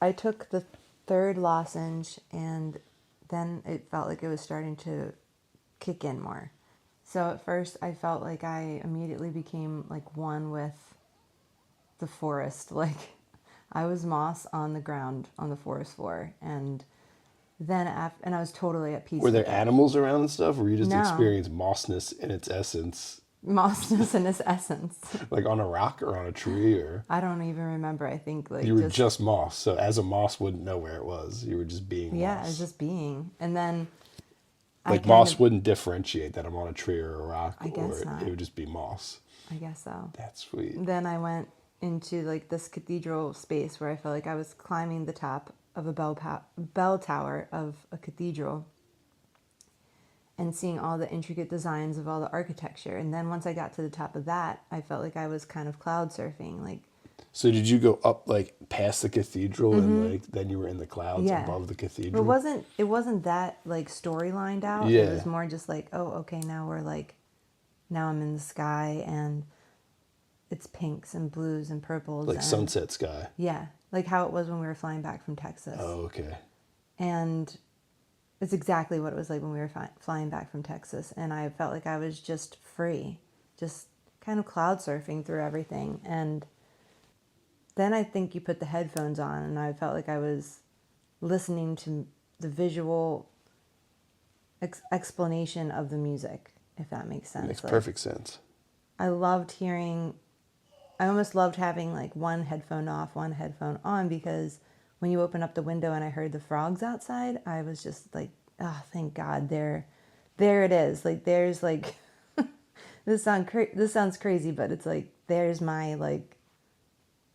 I took the third lozenge, and then it felt like it was starting to kick in more. So at first I felt like I immediately became like one with the forest. Like I was moss on the ground on the forest floor, and then and I was totally at peace Were with there it. animals around and stuff, or you just No, experienced mossness in its essence, mossness in its essence. like on a rock or on a tree, or I don't even remember. I think you like were just, just moss? So as a moss wouldn't know where it was, you were just being yeah, it was moss. just being. And then I Like kind of, moss wouldn't differentiate that I'm on a tree or a rock, I guess or it not. would just be moss. I guess so. That's sweet. Then I went into like this cathedral space where I felt like I was climbing the top of a bell tower of a cathedral and seeing all the intricate designs of all the architecture. And then once I got to the top of that, I felt like I was kind of cloud surfing. Like, So did you go up like past the cathedral and like then you were in the clouds yeah, above the it cathedral? wasn't that like storylined out. It Yeah, was more just like, oh, okay, now we're like, now I'm in the sky and it's pinks and blues and purples like and sunset sky. yeah, like how it was when we were flying back from Texas. Oh, okay. And it's exactly what it was like when we were flying back from Texas. And I felt like I was just free, just kind of cloud surfing through everything. And then I think you put the headphones on, and I felt like I was listening to the visual explanation of the music, if that makes sense. Makes Like, perfect sense. I loved hearing, I almost loved having like one headphone off, one headphone on, because when you open up the window and I heard the frogs outside, I was just like, oh, thank God, there it is. Like, there's like, this sounds crazy, but it's like, there's my, like,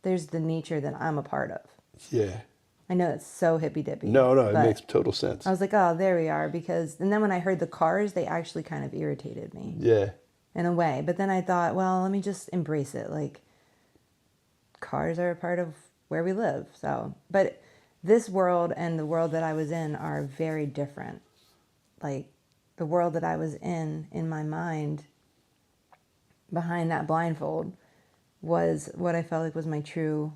there's the nature that I'm a part of. Yeah. I know it's so hippy dippy, No, no, it makes but total I sense. was like, oh, there we are. Because, and then when I heard the cars, they actually kind of irritated me Yeah. in a way. But then I thought, well, let me just embrace it. Like, cars are a part of where we live. So, but this world and the world that I was in are very different. Like, the world that I was in my mind, behind that blindfold, was what I felt like was my true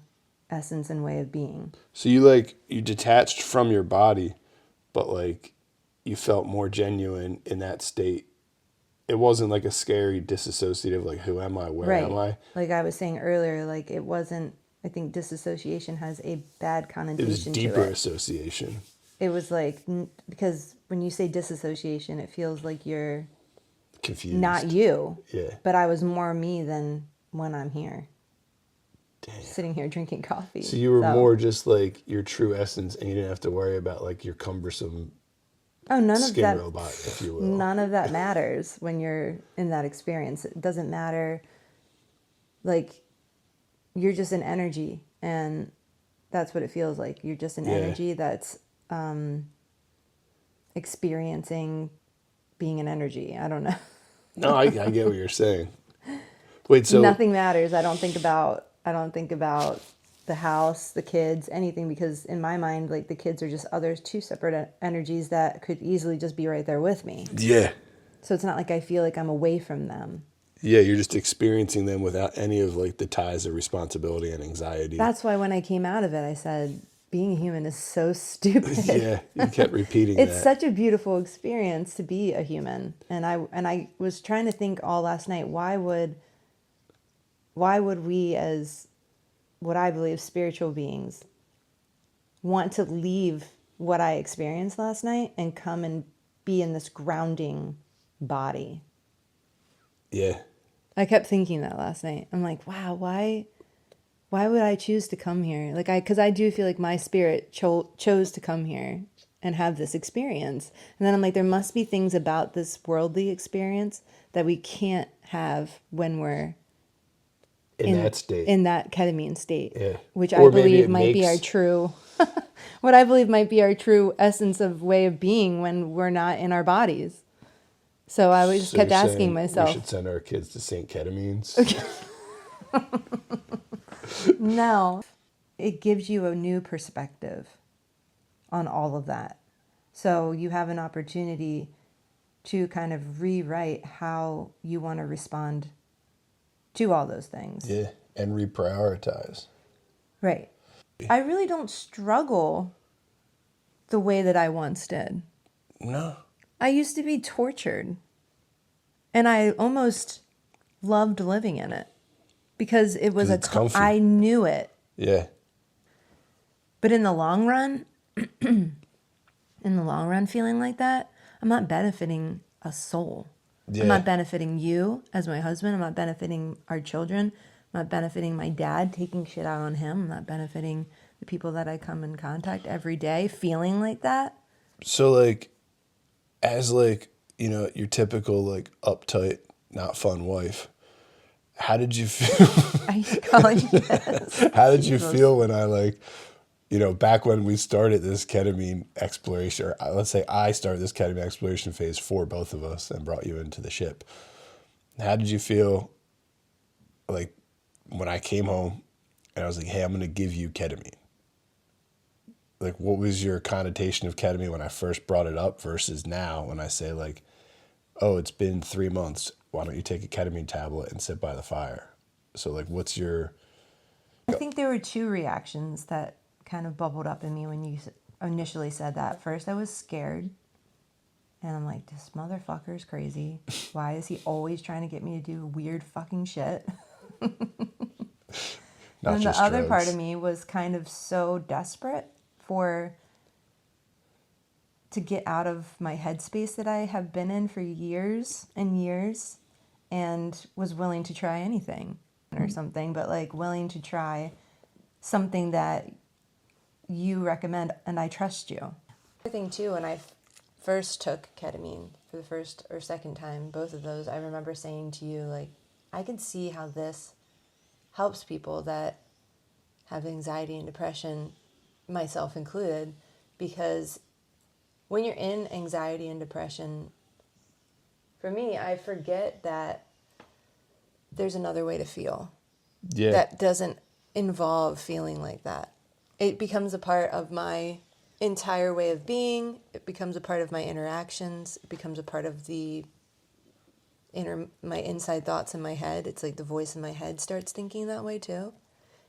essence and way of being. So you detached from your body, but like you felt more genuine in that state. It wasn't like a scary disassociative, like who am I, where am Right. I? Like I was saying earlier, like it wasn't, I think disassociation has a bad It was connotation to deeper it. association. It was like, because when you say disassociation, it feels like you're not Confused. you. Yeah. But I was more me than when I'm here, Damn. sitting here drinking coffee. So you were So, more just like your true essence, and you didn't have to worry about like your cumbersome oh, skin robot, if you will. none of that matters when you're in that experience. It doesn't matter. Like, you're just an energy, and that's what it feels like. You're just an Yeah. energy that's experiencing being an energy. I don't know. No, I get what you're saying. Wait, so Nothing matters. I don't think about the house, the kids, anything, because in my mind, like, the kids are just others, two separate energies that could easily just be right there with me. yeah. So it's not like I feel like I'm away from them. Yeah, you're just experiencing them without any of like the ties of responsibility and anxiety. That's why when I came out of it, I said, being a human is so stupid. Yeah, you kept repeating It's that. such a beautiful experience to be a human. And I was trying to think all last night, why would we, as what I believe spiritual beings, want to leave what I experienced last night and come and be in this grounding body? Yeah. I kept thinking that last night. I'm like, wow, why would I choose to come here? Like, because I do feel like my spirit chose to come here and have this experience. And then I'm like, there must be things about this worldly experience that we can't have when we're In that state. in that ketamine state, Yeah. which Or I maybe believe it might be our makes- true, what I believe might be our true essence of way of being when we're not in our bodies. So I always So kept you're asking saying myself, we should send our kids to St. Ketamines. no, it gives you a new perspective on all of that. So you have an opportunity to kind of rewrite how you want to respond to all those things. Yeah, and reprioritize. Right. I really don't struggle the way that I once did. No. I used to be tortured. And I almost loved living in it because it was 'Cause it's comfy. I knew it. Yeah. But in the long run, feeling like that, I'm not benefiting a soul. Yeah. I'm not benefiting you as my husband. I'm not benefiting our children. I'm not benefiting my dad, taking shit out on him. I'm not benefiting the people that I come in contact every day feeling like that. So like, as like, your typical like uptight, not fun wife, how did you feel? I used to call you this. How did you feel when I like, back when we started this ketamine exploration, or let's say I started this ketamine exploration phase for both of us and brought you into the ship. How did you feel like when I came home and I was like, hey, I'm going to give you ketamine? Like, what was your connotation of ketamine when I first brought it up versus now when I say like, oh, it's been 3 months. Why don't you take a ketamine tablet and sit by the fire? So like, what's your... I think there were two reactions that kind of bubbled up in me when you initially said that. First, I was scared. And I'm like, this motherfucker's crazy. Why is he always trying to get me to do weird fucking shit? Not and just the other drugs. part of me was kind of so desperate to get out of my headspace that I have been in for years and years, and was willing to try anything or something, but like willing to try something that you recommend and I trust you. The thing too, when I first took ketamine for the first or second time, both of those, I remember saying to you, like, I can see how this helps people that have anxiety and depression, myself included, because when you're in anxiety and depression, for me, I forget that there's another way to feel. Yeah. That doesn't involve feeling like that. It becomes a part of my entire way of being. It becomes a part of my interactions. It becomes a part of my inside thoughts in my head. It's like the voice in my head starts thinking that way too.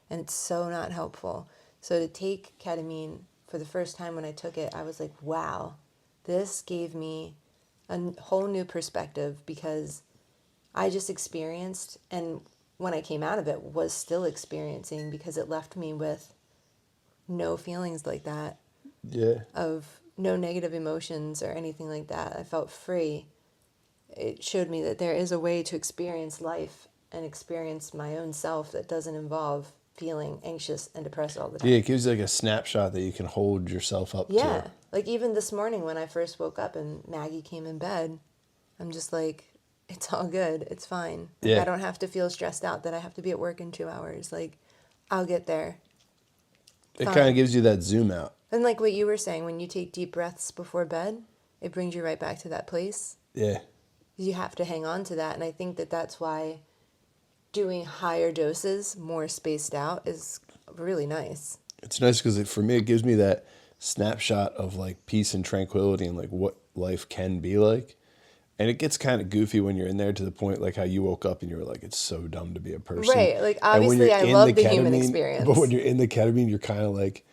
And it's so not helpful. So to take ketamine for the first time when I took it, I was like, wow, this gave me a whole new perspective, because I just experienced, and when I came out of it, was still experiencing, because it left me with no feelings like that. Yeah. Of no negative emotions or anything like that. I felt free. It showed me that there is a way to experience life and experience my own self that doesn't involve feeling anxious and depressed all the time. Yeah, it gives you like a snapshot that you can hold yourself up Yeah. to. Like even this morning when I first woke up and Maggie came in bed, I'm just like, it's all good. It's fine. Like, Yeah. I don't have to feel stressed out that I have to be at work in 2 hours. Like, I'll get there. It Fine. kind of gives you that zoom out. And like what you were saying, when you take deep breaths before bed, it brings you right back to that place. Yeah. You have to hang on to that. And I think that that's why doing higher doses, more spaced out, is really nice. It's nice because for me, it gives me that snapshot of like peace and tranquility and like what life can be like. And it gets kind of goofy when you're in there, to the point like how you woke up and you were like, it's so dumb to be a person. Right. Like, And when obviously, you're I in love the ketamine, human experience. But when you're in the ketamine, you're kind of like,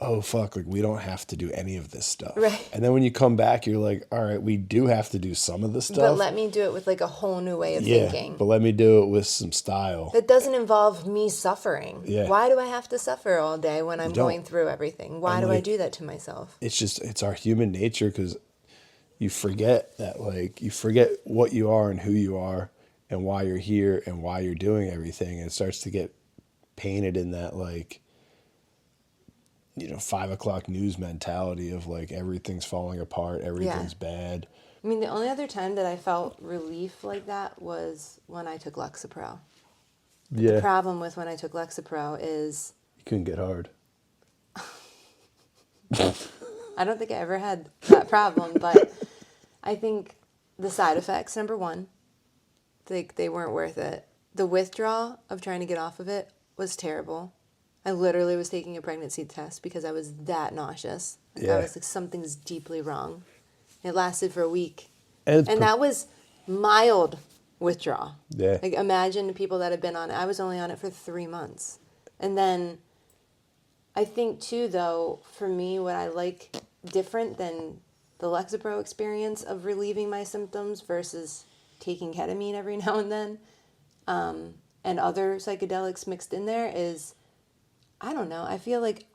oh, fuck, like we don't have to do any of this stuff. Right. And then when you come back, you're like, all right, we do have to do some of this stuff. But let me do it with like a whole new way of thinking. But let me do it with some style. That doesn't involve me suffering. Yeah. Why do I have to suffer all day when I'm don't. going through everything? Why do I do that to myself? It's our human nature, because you forget that, like, you forget what you are and who you are and why you're here and why you're doing everything. And it starts to get painted in that, like, 5 o'clock news mentality of like everything's falling apart, everything's bad. I mean, the only other time that I felt relief like that was when I took Lexapro. Yeah. The problem with when I took Lexapro is You couldn't get hard. I don't think I ever had that problem, but I think the side effects, number one, they weren't worth it. The withdrawal of trying to get off of it was terrible. I literally was taking a pregnancy test because I was that nauseous. Like, I was like, something's deeply wrong. It lasted for a week. And that was mild withdrawal. Yeah. Like, imagine the people that have been on it. I was only on it for 3 months. And then I think too, though, for me, what I like different than the Lexapro experience of relieving my symptoms versus taking ketamine every now and then, and other psychedelics mixed in there is, I don't know. I feel like,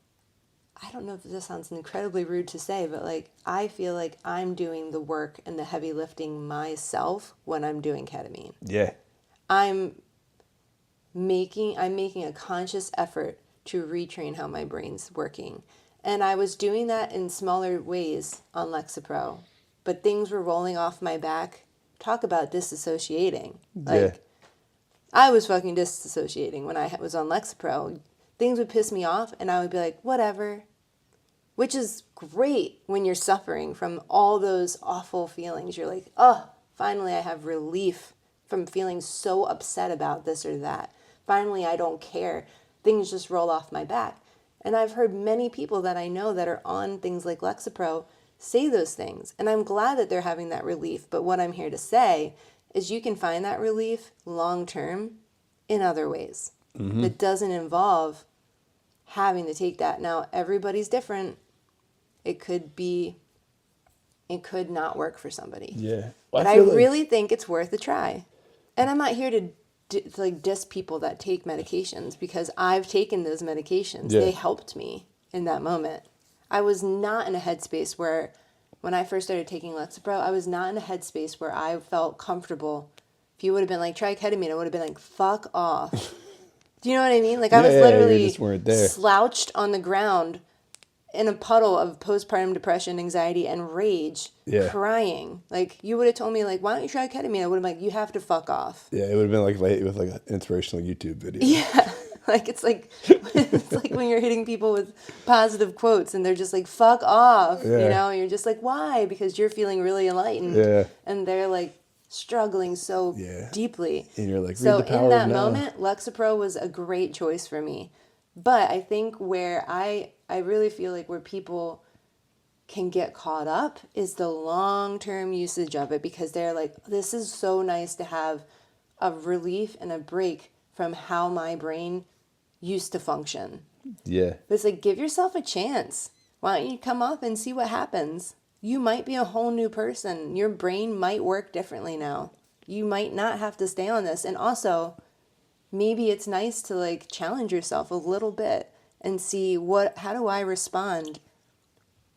I don't know if this sounds incredibly rude to say, but like, I feel like I'm doing the work and the heavy lifting myself when I'm doing ketamine. Yeah. I'm making a conscious effort to retrain how my brain's working. And I was doing that in smaller ways on Lexapro, but things were rolling off my back. Talk about disassociating. Yeah. Like, I was fucking disassociating when I was on Lexapro. Things would piss me off, and I would be like, whatever. Which is great when you're suffering from all those awful feelings. You're like, oh, finally I have relief from feeling so upset about this or that. Finally, I don't care. Things just roll off my back. And I've heard many people that I know that are on things like Lexapro say those things. And I'm glad that they're having that relief. But what I'm here to say is you can find that relief long term in other ways that doesn't involve having to take that. Now, everybody's different. It could not work for somebody. Yeah. But I really think it's worth a try. And I'm not here to diss people that take medications, because I've taken those medications. Yeah. They helped me in that moment. I was not in a headspace where, when I first started taking Lexapro, I was not in a headspace where I felt comfortable. If you would have been like, try ketamine, I would have been like, fuck off. Do you know what I mean? Like, I was you literally just weren't there. slouched on the ground in a puddle of postpartum depression, anxiety, and rage, crying. Like, you would have told me, like, why don't you try ketamine? I would have been like, you have to fuck off. Yeah, it would have been like with like an inspirational YouTube video. Yeah. Like, it's like when you're hitting people with positive quotes and they're just like, fuck off. Yeah. You know, and you're just like, why? Because you're feeling really enlightened. Yeah. And they're like struggling so deeply. And you're like, so read the power in that of now. moment, Lexapro was a great choice for me. But I think where I really feel like where people can get caught up is the long-term usage of it, because they're like, this is so nice to have a relief and a break from how my brain used to function. Yeah. But it's like, give yourself a chance. Why don't you come off and see what happens? You might be a whole new person. Your brain might work differently now. You might not have to stay on this. And also, maybe it's nice to like challenge yourself a little bit and see how do I respond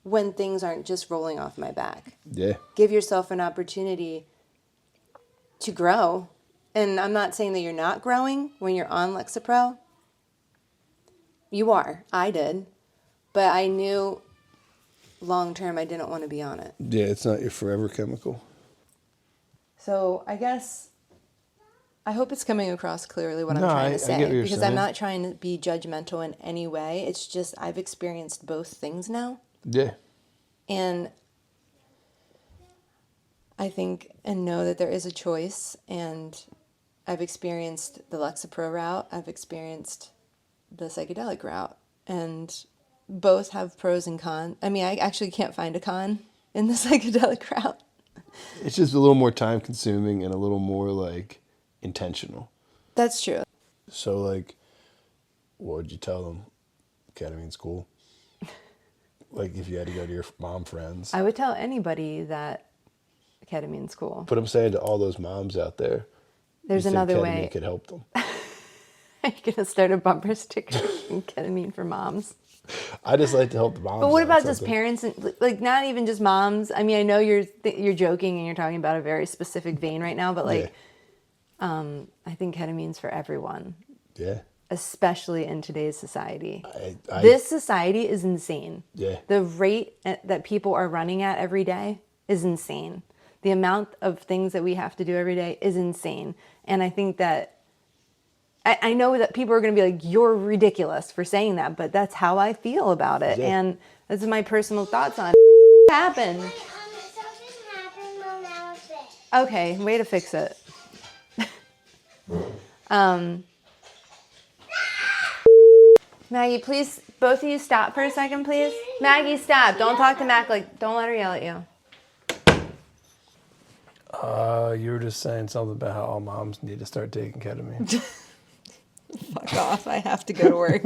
when things aren't just rolling off my back. Yeah. Give yourself an opportunity to grow. And I'm not saying that you're not growing when you're on Lexapro. You are. I did. But I knew long term I didn't want to be on it. Yeah, it's not your forever chemical. So I guess, I hope it's coming across clearly what I'm trying to say. I get what you're because saying. I'm not trying to be judgmental in any way. It's just I've experienced both things now. Yeah. And I think and know that there is a choice. And I've experienced the Lexapro route. I've experienced the psychedelic route. And both have pros and cons. I mean, I actually can't find a con in the psychedelic route. It's just a little more time consuming and a little more like intentional. That's true. So like, what would you tell them? Ketamine's cool. Like if you had to go to your mom friends. I would tell anybody that ketamine's cool. But I'm saying to all those moms out there, There's you think another ketamine way. could help them. Are you going to start a bumper sticker in ketamine for moms? I just like to help the moms. But what out about just something. parents and like not even just moms? I mean, I know you're joking and you're talking about a very specific vein right now, but like, I think ketamine's for everyone. Yeah. Especially in today's society. I This society is insane. Yeah. The rate that people are running at every day is insane. The amount of things that we have to do every day is insane. And I think that I know that people are going to be like, you're ridiculous for saying that, but that's how I feel about it. Yeah. And this is my personal thoughts on it. Happened. Okay, way to fix it. Maggie, please, both of you stop for a second, please. Maggie, stop. Don't talk to Mac. Don't let her yell at you. You were just saying something about how all moms need to start taking ketamine. Fuck off. I have to go to work.